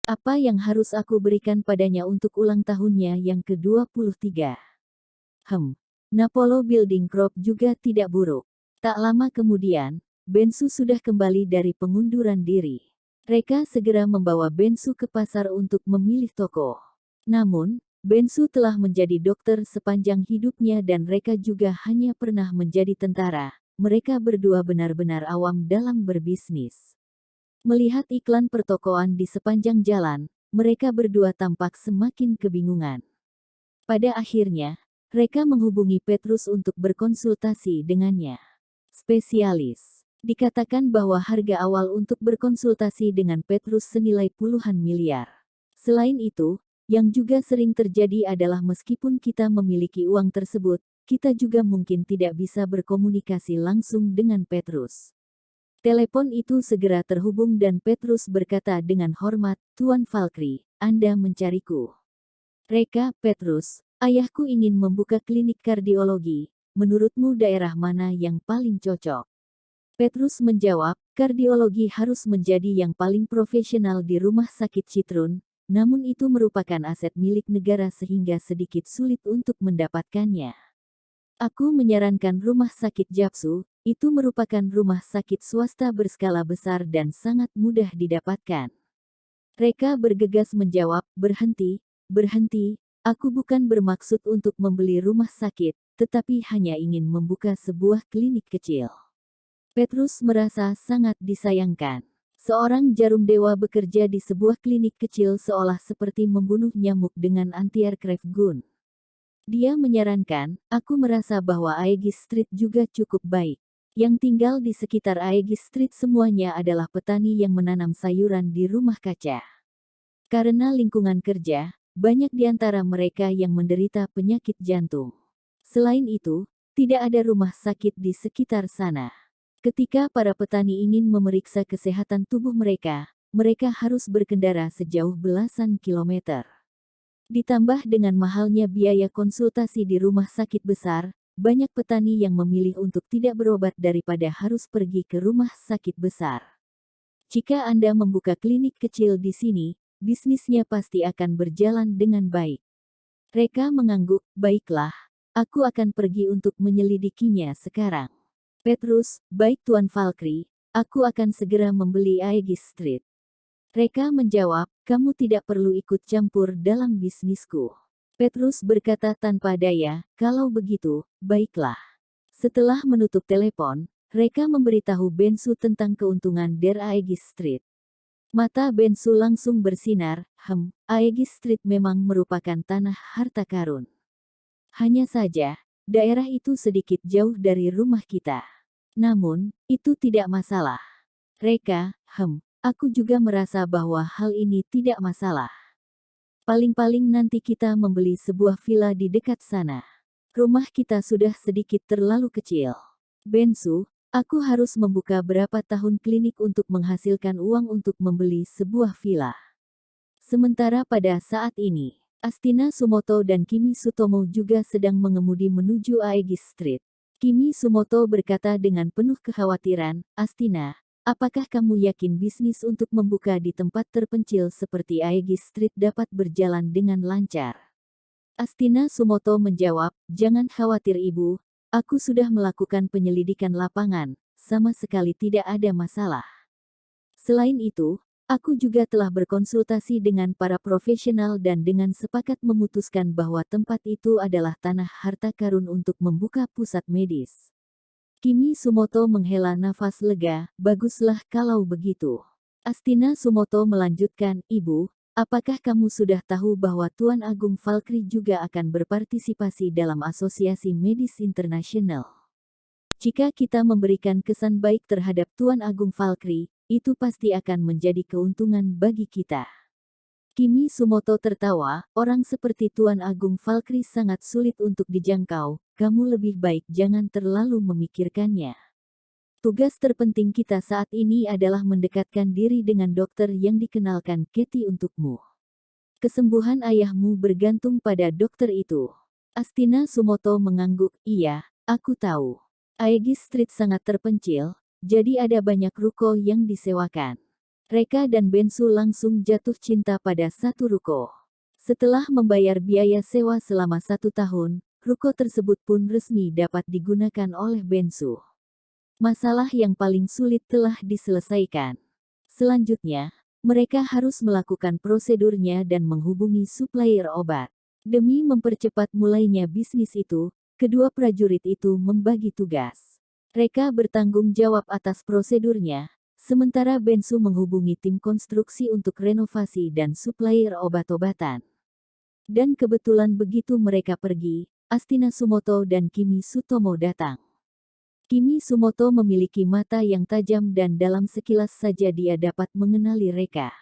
Apa yang harus aku berikan padanya untuk ulang tahunnya yang ke-23? Napolo Building Corp juga tidak buruk. Tak lama kemudian, Bensu sudah kembali dari pengunduran diri. Mereka segera membawa Bensu ke pasar untuk memilih toko. Namun, Bensu telah menjadi dokter sepanjang hidupnya dan mereka juga hanya pernah menjadi tentara. Mereka berdua benar-benar awam dalam berbisnis. Melihat iklan pertokoan di sepanjang jalan, mereka berdua tampak semakin kebingungan. Pada akhirnya, mereka menghubungi Petrus untuk berkonsultasi dengannya. Spesialis. Dikatakan bahwa harga awal untuk berkonsultasi dengan Petrus senilai puluhan miliar. Selain itu, yang juga sering terjadi adalah meskipun kita memiliki uang tersebut, kita juga mungkin tidak bisa berkomunikasi langsung dengan Petrus. Telepon itu segera terhubung dan Petrus berkata dengan hormat, "Tuan Valkyrie, Anda mencariku." "Reka, Petrus, ayahku ingin membuka klinik kardiologi. Menurutmu daerah mana yang paling cocok?" Petrus menjawab, "Kardiologi harus menjadi yang paling profesional di rumah sakit Citrun, namun itu merupakan aset milik negara sehingga sedikit sulit untuk mendapatkannya. Aku menyarankan rumah sakit Japsu, itu merupakan rumah sakit swasta berskala besar dan sangat mudah didapatkan." Reka bergegas menjawab, "Berhenti, berhenti, aku bukan bermaksud untuk membeli rumah sakit, tetapi hanya ingin membuka sebuah klinik kecil." Petrus merasa sangat disayangkan. Seorang jarum dewa bekerja di sebuah klinik kecil seolah seperti membunuh nyamuk dengan anti-aircraft gun. Dia menyarankan, "Aku merasa bahwa Aegis Street juga cukup baik. Yang tinggal di sekitar Aegis Street semuanya adalah petani yang menanam sayuran di rumah kaca. Karena lingkungan kerja, banyak di antara mereka yang menderita penyakit jantung. Selain itu, tidak ada rumah sakit di sekitar sana. Ketika para petani ingin memeriksa kesehatan tubuh mereka, mereka harus berkendara sejauh belasan kilometer. Ditambah dengan mahalnya biaya konsultasi di rumah sakit besar, banyak petani yang memilih untuk tidak berobat daripada harus pergi ke rumah sakit besar. Jika Anda membuka klinik kecil di sini, bisnisnya pasti akan berjalan dengan baik." Reka mengangguk, "Baiklah, aku akan pergi untuk menyelidikinya sekarang." Petrus, "Baik Tuan Valkyrie, aku akan segera membeli Aegis Street." Reka menjawab, "Kamu tidak perlu ikut campur dalam bisnisku." Petrus berkata tanpa daya, "Kalau begitu, baiklah." Setelah menutup telepon, Reka memberitahu Bensu tentang keuntungan Der Aegis Street. Mata Bensu langsung bersinar, Aegis Street memang merupakan tanah harta karun. Hanya saja, daerah itu sedikit jauh dari rumah kita. Namun, itu tidak masalah. Reka, aku juga merasa bahwa hal ini tidak masalah. Paling-paling nanti kita membeli sebuah villa di dekat sana. Rumah kita sudah sedikit terlalu kecil. Bensu, aku harus membuka berapa tahun klinik untuk menghasilkan uang untuk membeli sebuah villa. Sementara pada saat ini, Astina Sumoto dan Kimi Sutomo juga sedang mengemudi menuju Aegis Street. Kimi Sumoto berkata dengan penuh kekhawatiran, "Astina, apakah kamu yakin bisnis untuk membuka di tempat terpencil seperti Aegis Street dapat berjalan dengan lancar?" Astina Sumoto menjawab, "Jangan khawatir Ibu, aku sudah melakukan penyelidikan lapangan, sama sekali tidak ada masalah. Selain itu, aku juga telah berkonsultasi dengan para profesional dan dengan sepakat memutuskan bahwa tempat itu adalah tanah harta karun untuk membuka pusat medis." Kimi Sumoto menghela nafas lega, "Baguslah kalau begitu." Astina Sumoto melanjutkan, "Ibu, apakah kamu sudah tahu bahwa Tuan Agung Valkyrie juga akan berpartisipasi dalam Asosiasi Medis Internasional? Jika kita memberikan kesan baik terhadap Tuan Agung Valkyrie, itu pasti akan menjadi keuntungan bagi kita." Kimi Sumoto tertawa, "Orang seperti Tuan Agung Valkyrie sangat sulit untuk dijangkau, kamu lebih baik jangan terlalu memikirkannya. Tugas terpenting kita saat ini adalah mendekatkan diri dengan dokter yang dikenalkan Katie untukmu. Kesembuhan ayahmu bergantung pada dokter itu." Astina Sumoto mengangguk, "Iya, aku tahu. Aegis Street sangat terpencil, jadi ada banyak ruko yang disewakan. Reka dan Bensu langsung jatuh cinta pada satu ruko. Setelah membayar biaya sewa selama 1 tahun, ruko tersebut pun resmi dapat digunakan oleh Bensu. Masalah yang paling sulit telah diselesaikan. Selanjutnya, mereka harus melakukan prosedurnya dan menghubungi supplier obat. Demi mempercepat mulainya bisnis itu, kedua prajurit itu membagi tugas. Reka bertanggung jawab atas prosedurnya, sementara Bensu menghubungi tim konstruksi untuk renovasi dan supplier obat-obatan. Dan kebetulan begitu mereka pergi, Astina Sumoto dan Kimi Sutomo datang. Kimi Sumoto memiliki mata yang tajam dan dalam sekilas saja dia dapat mengenali Reka.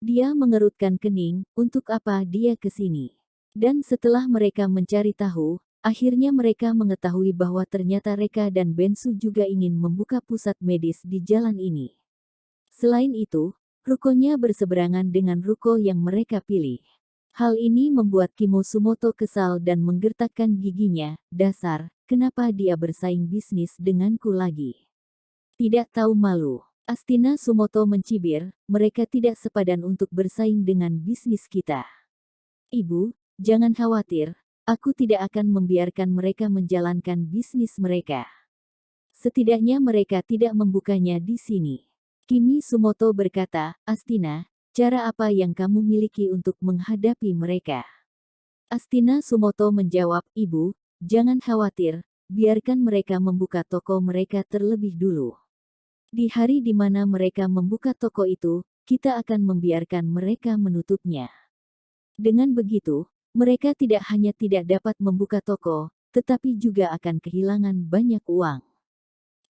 Dia mengerutkan kening, untuk apa dia ke sini? Dan setelah mereka mencari tahu, akhirnya mereka mengetahui bahwa ternyata Reka dan Bensu juga ingin membuka pusat medis di jalan ini. Selain itu, rukonya berseberangan dengan ruko yang mereka pilih. Hal ini membuat Kimo Sumoto kesal dan menggertakkan giginya. Dasar, kenapa dia bersaing bisnis denganku lagi? Tidak tahu malu. Astina Sumoto mencibir, mereka tidak sepadan untuk bersaing dengan bisnis kita. Ibu, jangan khawatir, aku tidak akan membiarkan mereka menjalankan bisnis mereka. Setidaknya mereka tidak membukanya di sini. Kimi Sumoto berkata, Astina, cara apa yang kamu miliki untuk menghadapi mereka? Astina Sumoto menjawab, Ibu, jangan khawatir, biarkan mereka membuka toko mereka terlebih dulu. Di hari di mana mereka membuka toko itu, kita akan membiarkan mereka menutupnya. Dengan begitu, mereka tidak hanya tidak dapat membuka toko, tetapi juga akan kehilangan banyak uang.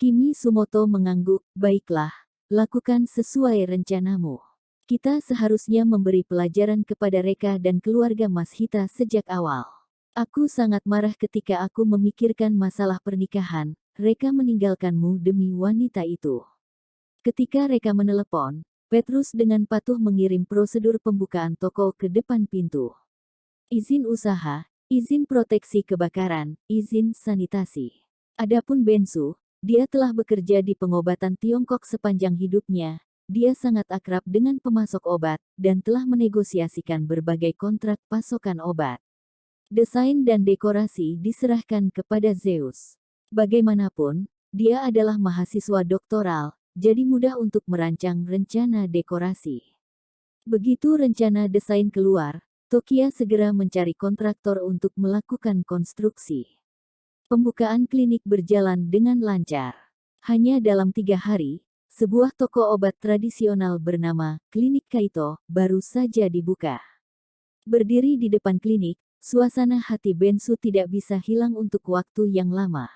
Kimi Sumoto mengangguk, baiklah, lakukan sesuai rencanamu. Kita seharusnya memberi pelajaran kepada Reka dan keluarga Mas Hita sejak awal. Aku sangat marah ketika aku memikirkan masalah pernikahan, Reka meninggalkanmu demi wanita itu. Ketika Reka menelepon, Petrus dengan patuh mengirim prosedur pembukaan toko ke depan pintu. Izin usaha, izin proteksi kebakaran, izin sanitasi. Adapun Bensu, dia telah bekerja di pengobatan Tiongkok sepanjang hidupnya. Dia sangat akrab dengan pemasok obat, dan telah menegosiasikan berbagai kontrak pasokan obat. Desain dan dekorasi diserahkan kepada Zeus. Bagaimanapun, dia adalah mahasiswa doktoral, jadi mudah untuk merancang rencana dekorasi. Begitu rencana desain keluar, Tokia segera mencari kontraktor untuk melakukan konstruksi. Pembukaan klinik berjalan dengan lancar. Hanya dalam 3 hari, sebuah toko obat tradisional bernama Klinik Kaito baru saja dibuka. Berdiri di depan klinik, suasana hati Bensu tidak bisa hilang untuk waktu yang lama.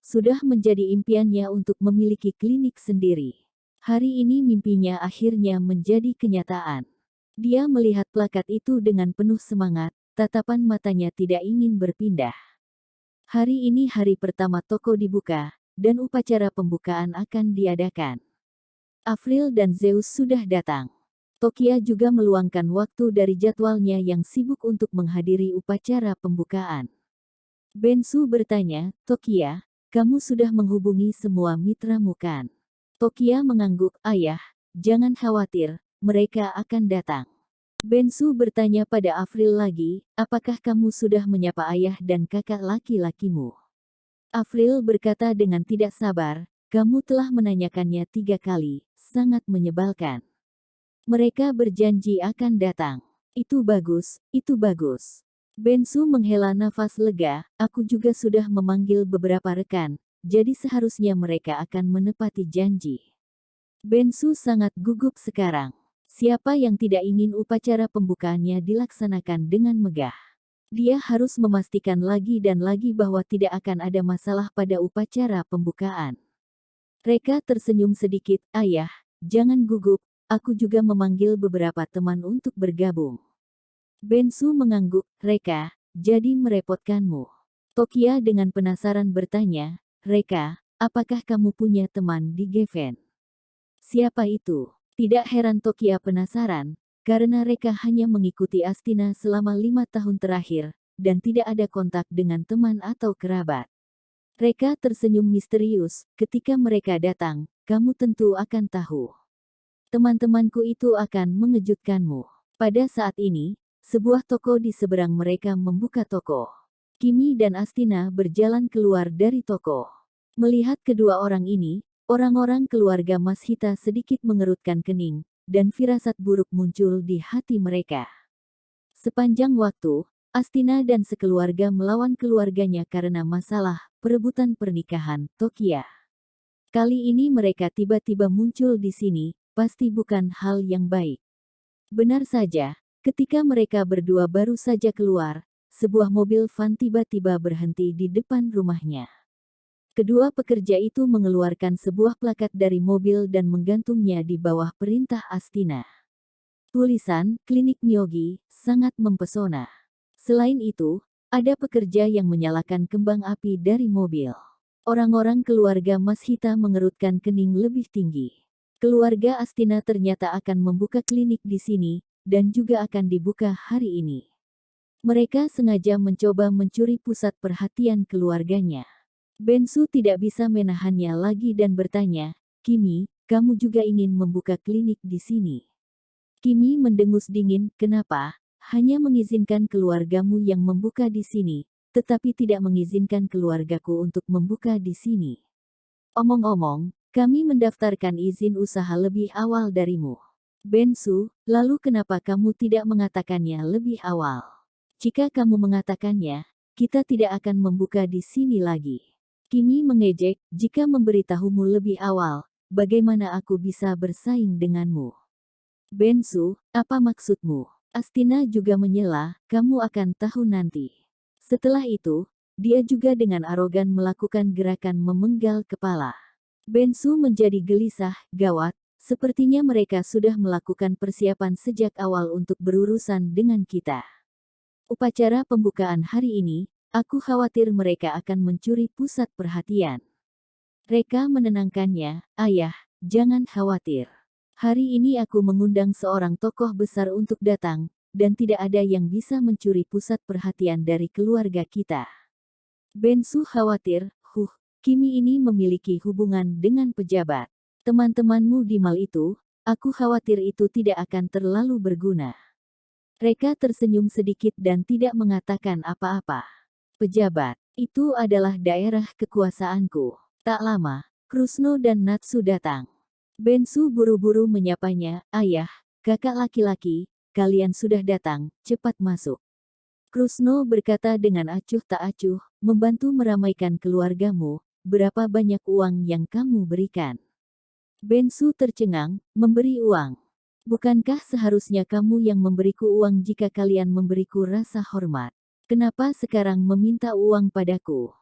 Sudah menjadi impiannya untuk memiliki klinik sendiri. Hari ini mimpinya akhirnya menjadi kenyataan. Dia melihat plakat itu dengan penuh semangat, tatapan matanya tidak ingin berpindah. Hari ini hari pertama toko dibuka, dan upacara pembukaan akan diadakan. Avril dan Zeus sudah datang. Tokia juga meluangkan waktu dari jadwalnya yang sibuk untuk menghadiri upacara pembukaan. Bensu bertanya, Tokia, kamu sudah menghubungi semua mitramu kan? Tokia mengangguk, ayah, jangan khawatir, mereka akan datang. Bensu bertanya pada Avril lagi, apakah kamu sudah menyapa ayah dan kakak laki-lakimu? Avril berkata dengan tidak sabar, kamu telah menanyakannya 3 kali, sangat menyebalkan. Mereka berjanji akan datang. Itu bagus, itu bagus. Bensu menghela nafas lega, aku juga sudah memanggil beberapa rekan, jadi seharusnya mereka akan menepati janji. Bensu sangat gugup sekarang. Siapa yang tidak ingin upacara pembukaannya dilaksanakan dengan megah? Dia harus memastikan lagi dan lagi bahwa tidak akan ada masalah pada upacara pembukaan. Reka tersenyum sedikit, ayah, jangan gugup, aku juga memanggil beberapa teman untuk bergabung. Bensu mengangguk, Reka, jadi merepotkanmu. Tokia dengan penasaran bertanya, Reka, apakah kamu punya teman di Geffen? Siapa itu? Tidak heran Tokia penasaran, karena Reka hanya mengikuti Astina selama 5 tahun terakhir, dan tidak ada kontak dengan teman atau kerabat. Reka tersenyum misterius, ketika mereka datang, kamu tentu akan tahu. Teman-temanku itu akan mengejutkanmu. Pada saat ini, sebuah toko di seberang mereka membuka toko. Kimi dan Astina berjalan keluar dari toko. Melihat kedua orang ini, orang-orang keluarga Mas Hita sedikit mengerutkan kening, dan firasat buruk muncul di hati mereka. Sepanjang waktu, Astina dan sekeluarga melawan keluarganya karena masalah perebutan pernikahan Tokia. Kali ini mereka tiba-tiba muncul di sini, pasti bukan hal yang baik. Benar saja, ketika mereka berdua baru saja keluar, sebuah mobil van tiba-tiba berhenti di depan rumahnya. Kedua pekerja itu mengeluarkan sebuah plakat dari mobil dan menggantungnya di bawah perintah Astina. Tulisan, Klinik Myogi, sangat mempesona. Selain itu, ada pekerja yang menyalakan kembang api dari mobil. Orang-orang keluarga Mas Hita mengerutkan kening lebih tinggi. Keluarga Astina ternyata akan membuka klinik di sini, dan juga akan dibuka hari ini. Mereka sengaja mencoba mencuri pusat perhatian keluarganya. Bensu tidak bisa menahannya lagi dan bertanya, "Kimi, kamu juga ingin membuka klinik di sini?" Kimi mendengus dingin, "Kenapa? Hanya mengizinkan keluargamu yang membuka di sini, tetapi tidak mengizinkan keluargaku untuk membuka di sini. Omong-omong, kami mendaftarkan izin usaha lebih awal darimu." "Bensu, lalu kenapa kamu tidak mengatakannya lebih awal? Jika kamu mengatakannya, kita tidak akan membuka di sini lagi." Kimi mengejek, "Jika memberitahumu lebih awal, bagaimana aku bisa bersaing denganmu?" "Bensu, apa maksudmu?" Astina juga menyela, "Kamu akan tahu nanti." Setelah itu, dia juga dengan arogan melakukan gerakan memenggal kepala. Bensu menjadi gelisah, "Gawat, sepertinya mereka sudah melakukan persiapan sejak awal untuk berurusan dengan kita. Upacara pembukaan hari ini, aku khawatir mereka akan mencuri pusat perhatian." Reka menenangkannya, "Ayah, jangan khawatir. Hari ini aku mengundang seorang tokoh besar untuk datang, dan tidak ada yang bisa mencuri pusat perhatian dari keluarga kita." Bensu khawatir, Kimi ini memiliki hubungan dengan pejabat. Teman-temanmu di mal itu, aku khawatir itu tidak akan terlalu berguna." Reka tersenyum sedikit dan tidak mengatakan apa-apa. "Pejabat, itu adalah daerah kekuasaanku." Tak lama, Krusno dan Natsu datang. Bensu buru-buru menyapanya, "Ayah, kakak laki-laki, kalian sudah datang, cepat masuk." Krusno berkata dengan acuh tak acuh, "Membantu meramaikan keluargamu, berapa banyak uang yang kamu berikan?" Bensu tercengang, "Memberi uang? Bukankah seharusnya kamu yang memberiku uang jika kalian memberiku rasa hormat? Kenapa sekarang meminta uang padaku?"